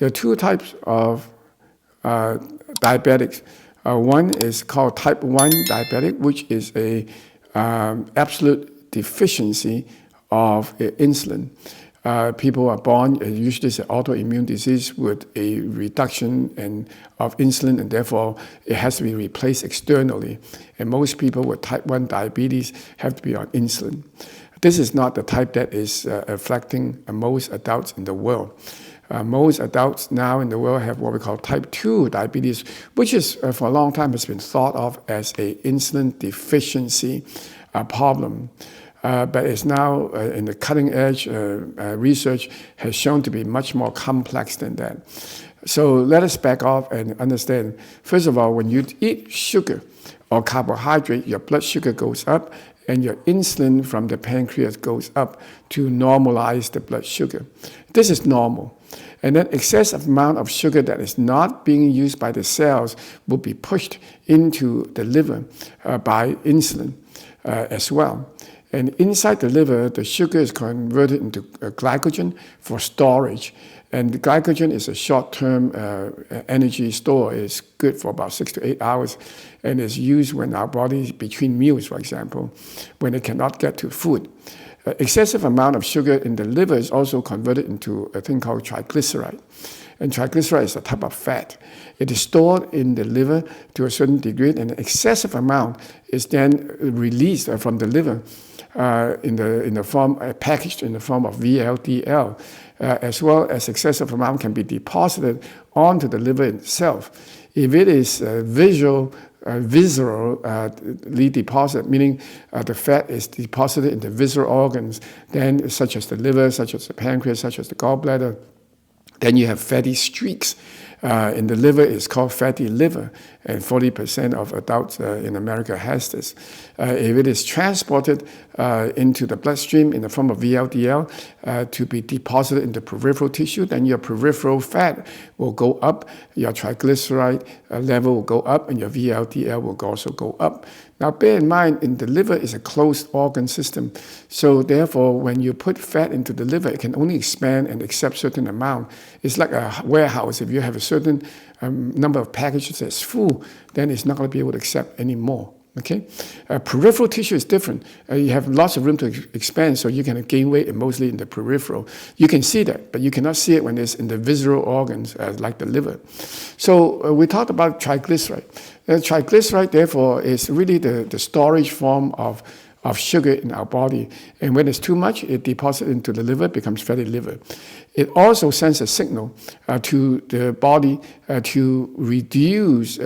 There are two types of diabetics. One is called type 1 diabetic, which is a absolute deficiency of insulin. People are born, usually it's an autoimmune disease with a reduction of insulin, and therefore it has to be replaced externally. And most people with type 1 diabetes have to be on insulin. This is not the type that is affecting most adults in the world. Most adults now in the world have what we call type 2 diabetes, which is for a long time has been thought of as an insulin deficiency problem. But it's now in the cutting edge research has shown to be much more complex than that. So let us back off and understand. First of all, when you eat sugar or carbohydrate, your blood sugar goes up and your insulin from the pancreas goes up to normalize the blood sugar. This is normal. And then excessive amount of sugar that is not being used by the cells will be pushed into the liver by insulin as well. And inside the liver, the sugar is converted into glycogen for storage. And the glycogen is a short-term energy store. It's good for about 6 to 8 hours, and is used when our body, between meals, for example, when it cannot get to food. Excessive amount of sugar in the liver is also converted into a thing called triglyceride. And triglyceride is a type of fat. It is stored in the liver to a certain degree, and an excessive amount is then released from the liver in the form, packaged in the form of VLDL, as well as excessive amount can be deposited onto the liver itself. If it is viscerally deposited, meaning the fat is deposited in the visceral organs, then such as the liver, such as the pancreas, such as the gallbladder, then you have fatty streaks. In the liver, it's called fatty liver, and 40% of adults in America has this. If it is transported into the bloodstream in the form of VLDL to be deposited in the peripheral tissue, then your peripheral fat will go up, your triglyceride level will go up, and your VLDL will also go up. Now, bear in mind, in the liver is a closed organ system. So therefore, when you put fat into the liver, it can only expand and accept certain amount. It's like a warehouse. If you have a certain number of packages that's full, then it's not going to be able to accept any more. Okay, peripheral tissue is different. You have lots of room to expand, so you can gain weight, and mostly in the peripheral. You can see that, but you cannot see it when it's in the visceral organs, like the liver. So we talked about triglyceride. Triglyceride, therefore, is really the storage form of sugar in our body. And when it's too much, it deposits into the liver, becomes fatty liver. It also sends a signal to the body to reduce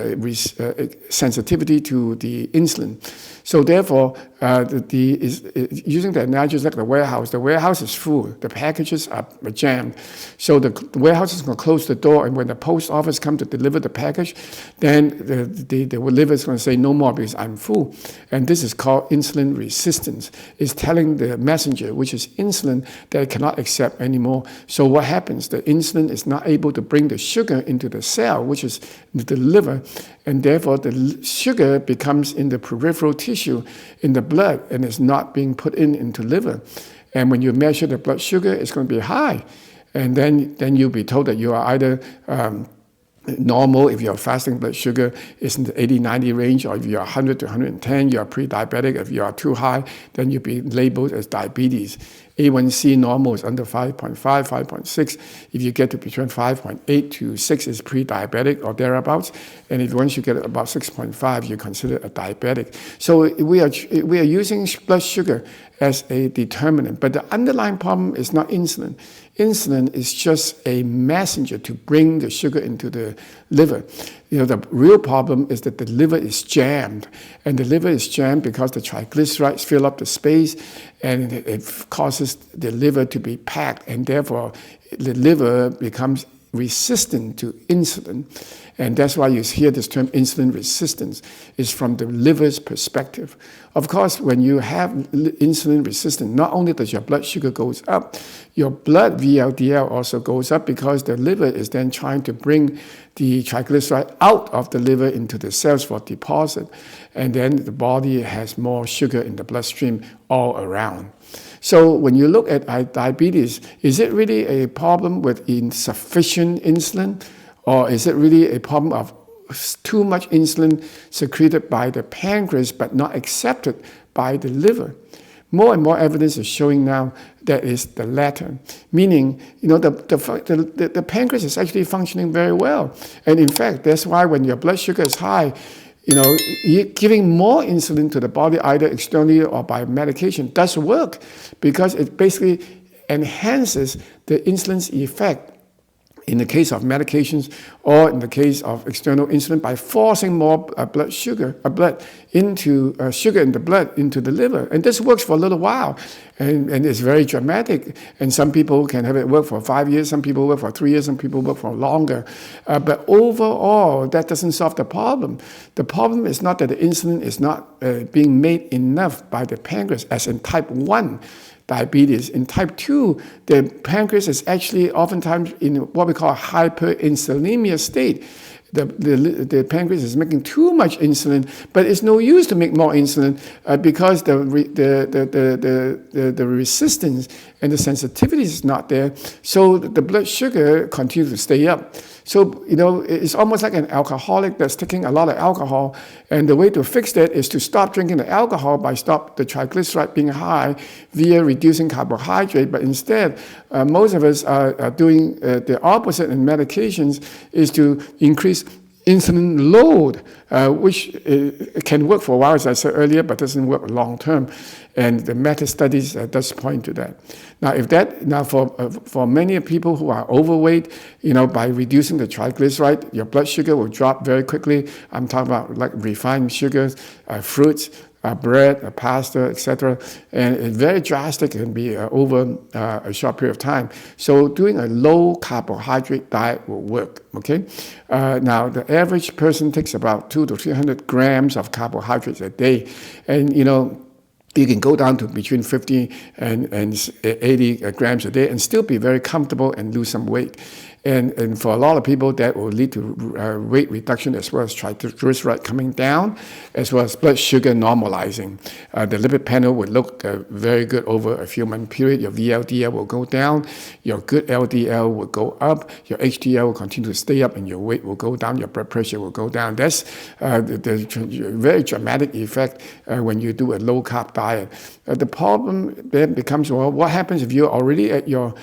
sensitivity to the insulin. So therefore, using the analogy like the warehouse is full, the packages are jammed. So the warehouse is going to close the door, and when the post office comes to deliver the package, then the liver is going to say no more because I'm full. And this is called insulin resistance. It's telling the messenger, which is insulin, that it cannot accept anymore. So what happens? The insulin is not able to bring the sugar into the cell, which is the liver, and therefore the sugar becomes in the peripheral tissue, in the blood, and is not being put into liver. And when you measure the blood sugar, it's going to be high. And then you'll be told that you are either normal, if your fasting blood sugar is in the 80-90 range, or if you're 100 to 110, you're pre-diabetic. If you are too high, then you'll be labeled as diabetes. A1C normal is under 5.5, 5.6. If you get to between 5.8 to 6 is pre-diabetic or thereabouts. And if once you get about 6.5, you're considered a diabetic. So we are using blood sugar as a determinant. But the underlying problem is not insulin. Insulin is just a messenger to bring the sugar into the liver. The real problem is that the liver is jammed. And the liver is jammed because the triglycerides fill up the space, and it causes the liver to be packed, and therefore the liver becomes resistant to insulin. And that's why you hear this term insulin resistance is from the liver's perspective. Of course, when you have insulin resistance, not only does your blood sugar goes up, your blood VLDL also goes up, because the liver is then trying to bring the triglyceride out of the liver into the cells for deposit. And then the body has more sugar in the bloodstream all around. So when you look at diabetes, is it really a problem with insufficient insulin, or is it really a problem of too much insulin secreted by the pancreas but not accepted by the liver? More and more evidence is showing now that is the latter, meaning the pancreas is actually functioning very well, and in fact that's why when your blood sugar is high, giving more insulin to the body either externally or by medication does work, because it basically enhances the insulin's effect in the case of medications or in the case of external insulin by forcing more sugar in the blood into the liver. And this works for a little while, and it's very dramatic. And some people can have it work for 5 years, some people work for 3 years, some people work for longer. But overall, that doesn't solve the problem. The problem is not that the insulin is not being made enough by the pancreas, as in type 1 diabetes. In type 2, the pancreas is actually oftentimes in what we call a hyperinsulinemia state. The pancreas is making too much insulin, but it's no use to make more insulin because the resistance and the sensitivity is not there. So the blood sugar continues to stay up. So, it's almost like an alcoholic that's taking a lot of alcohol. And the way to fix that is to stop drinking the alcohol by stop the triglyceride being high via reducing carbohydrate. But instead, most of us are doing the opposite in medications, is to increase insulin load, which can work for a while, as I said earlier, but doesn't work long term. And the meta studies does point to that. Now, for many people who are overweight, by reducing the triglyceride, your blood sugar will drop very quickly. I'm talking about like refined sugars, fruits, bread, pasta, etc. And it's very drastic. It can be over a short period of time. So doing a low carbohydrate diet will work, okay? Now, the average person takes about 200 to 300 grams of carbohydrates a day. And, you can go down to between 50 and 80 grams a day and still be very comfortable and lose some weight. And for a lot of people, that will lead to weight reduction as well as triglyceride coming down, as well as blood sugar normalizing. The lipid panel would look very good over a few month period. Your VLDL will go down, your good LDL will go up, your HDL will continue to stay up, and your weight will go down, your blood pressure will go down. That's the very dramatic effect when you do a low-carb diet. The problem then becomes, well, what happens if you're already at your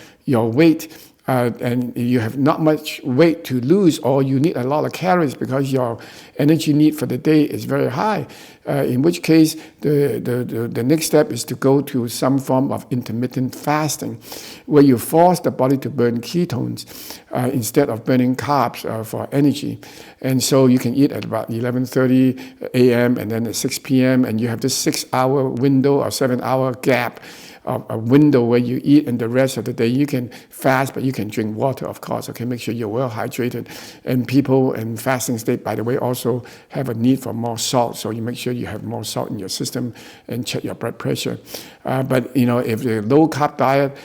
weight and you have not much weight to lose, or you need a lot of calories because your energy need for the day is very high, in which case the next step is to go to some form of intermittent fasting, where you force the body to burn ketones instead of burning carbs for energy. And so you can eat at about 11:30 a.m. and then at 6 p.m. and you have this 6-hour window or 7-hour gap, a window where you eat, and the rest of the day you can fast, but you can drink water, of course. Okay, make sure you're well hydrated. And people in fasting state, by the way, also have a need for more salt, so you make sure you have more salt in your system and check your blood pressure. But if the low carb diet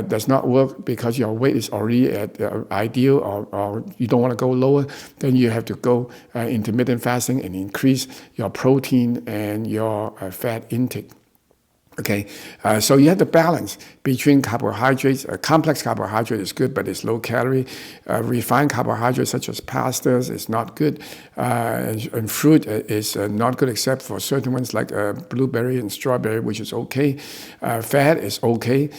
does not work because your weight is already at ideal, or you don't want to go lower, then you have to go intermittent fasting and increase your protein and your fat intake. Okay, so you have to balance between carbohydrates. Complex carbohydrate is good, but it's low calorie. Refined carbohydrates such as pastas is not good. And fruit is not good except for certain ones like blueberry and strawberry, which is okay. Fat is okay.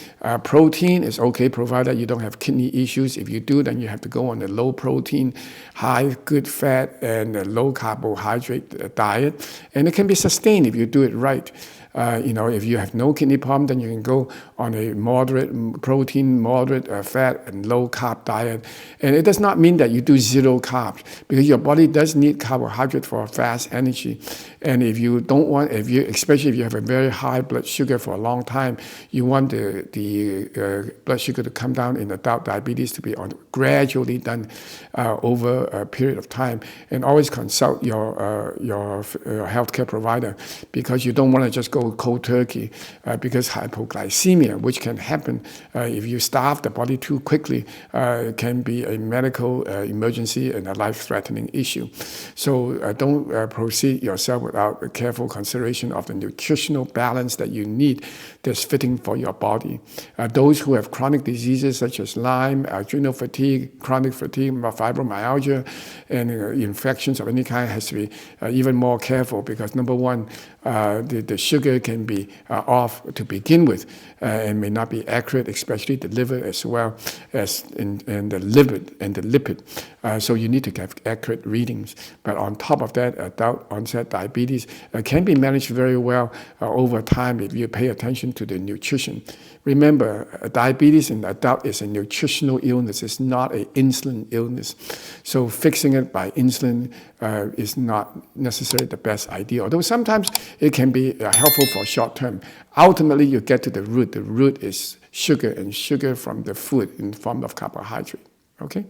Protein is okay, provided you don't have kidney issues. If you do, then you have to go on a low protein, high good fat, and a low carbohydrate diet. And it can be sustained if you do it right. If you have no kidney problem, then you can go on a moderate protein, moderate fat, and low carb diet. And it does not mean that you do zero carbs, because your body does need carbohydrate for fast energy. And if you don't want, especially if you have a very high blood sugar for a long time, you want the blood sugar to come down in adult diabetes to be gradually done over a period of time. And always consult your healthcare provider, because you don't want to just go go cold turkey because hypoglycemia, which can happen if you starve the body too quickly, can be a medical emergency and a life-threatening issue. So don't proceed yourself without a careful consideration of the nutritional balance that you need that's fitting for your body. Those who have chronic diseases such as Lyme, adrenal fatigue, chronic fatigue, fibromyalgia, and infections of any kind has to be even more careful because number one, the sugar can be off to begin with and may not be accurate, especially the liver as well as in the lipid. So you need to have accurate readings. But on top of that, adult onset diabetes can be managed very well over time if you pay attention to the nutrition. Remember, diabetes in adult is a nutritional illness. It's not an insulin illness. So fixing it by insulin is not necessarily the best idea, although sometimes it can be helpful for short term. Ultimately, you get to the root. The root is sugar, and sugar from the food in the form of carbohydrate. Okay?